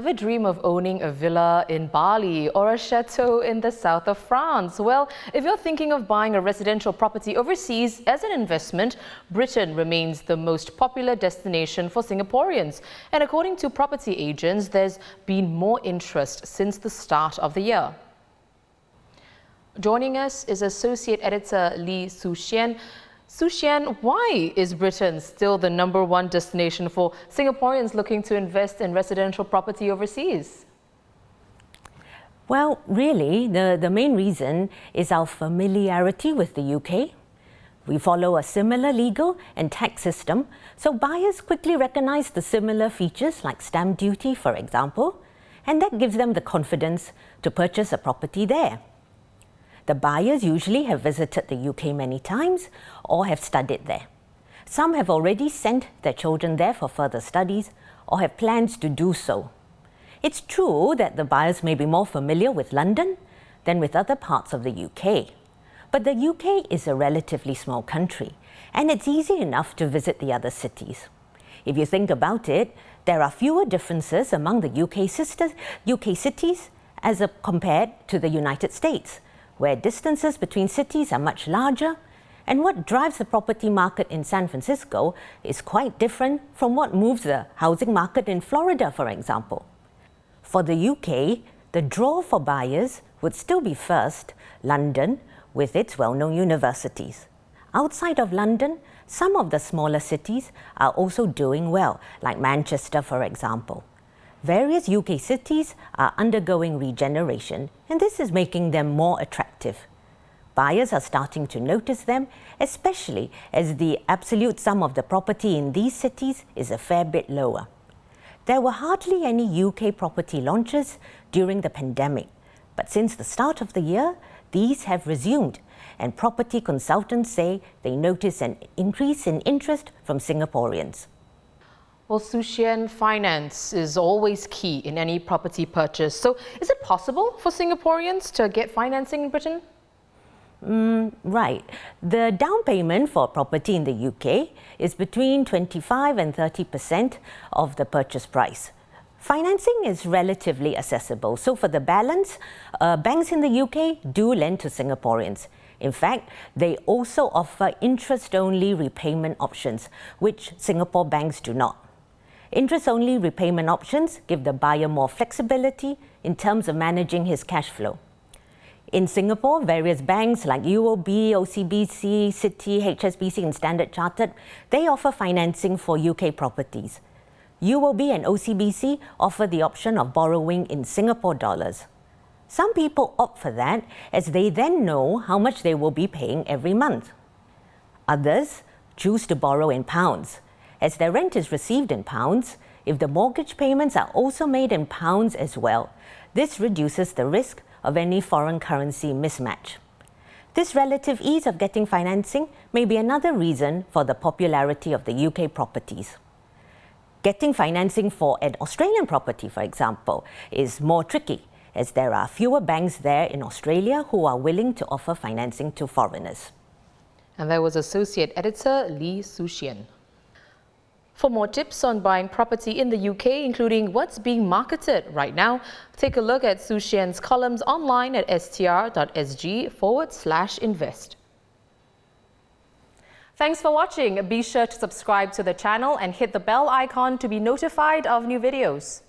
Ever dream of owning a villa in Bali or a chateau in the south of France? Well, if you're thinking of buying a residential property overseas as an investment, Britain remains the most popular destination for Singaporeans. And according to property agents, there's been more interest since the start of the year. Joining us is Associate Editor Lee Su-Xian. Su-Xian, why is Britain still the #1 destination for Singaporeans looking to invest in residential property overseas? Well, really, the main reason is our familiarity with the UK. We follow a similar legal and tax system, so buyers quickly recognize the similar features like stamp duty, for example, and that gives them the confidence to purchase a property there. The buyers usually have visited the UK many times or have studied there. Some have already sent their children there for further studies or have plans to do so. It's true that the buyers may be more familiar with London than with other parts of the UK. But the UK is a relatively small country and it's easy enough to visit the other cities. If you think about it, there are fewer differences among the UK cities as compared to the United States, where distances between cities are much larger, and what drives the property market in San Francisco is quite different from what moves the housing market in Florida, for example. For the UK, the draw for buyers would still be first London, with its well-known universities. Outside of London, some of the smaller cities are also doing well, like Manchester, for example. Various UK cities are undergoing regeneration, and this is making them more attractive. Buyers are starting to notice them, especially as the absolute sum of the property in these cities is a fair bit lower. There were hardly any UK property launches during the pandemic, but since the start of the year, these have resumed, and property consultants say they notice an increase in interest from Singaporeans. Well, Su-Xian, finance is always key in any property purchase. So is it possible for Singaporeans to get financing in Britain? Right. The down payment for property in the UK is between 25% and 30% of the purchase price. Financing is relatively accessible. So for the balance, banks in the UK do lend to Singaporeans. In fact, they also offer interest-only repayment options, which Singapore banks do not. Interest-only repayment options give the buyer more flexibility in terms of managing his cash flow. In Singapore, various banks like UOB, OCBC, Citi, HSBC and Standard Chartered, they offer financing for UK properties. UOB and OCBC offer the option of borrowing in Singapore dollars. Some people opt for that as they then know how much they will be paying every month. Others choose to borrow in pounds. As their rent is received in pounds, if the mortgage payments are also made in pounds as well, this reduces the risk of any foreign currency mismatch. This relative ease of getting financing may be another reason for the popularity of the UK properties. Getting financing for an Australian property, for example, is more tricky, as there are fewer banks there in Australia who are willing to offer financing to foreigners. And that was Associate Editor Lee Su-Xian. For more tips on buying property in the UK, including what's being marketed right now, take a look at Su-Xian's columns online at str.sg/invest. Thanks for watching. Be sure to subscribe to the channel and hit the bell icon to be notified of new videos.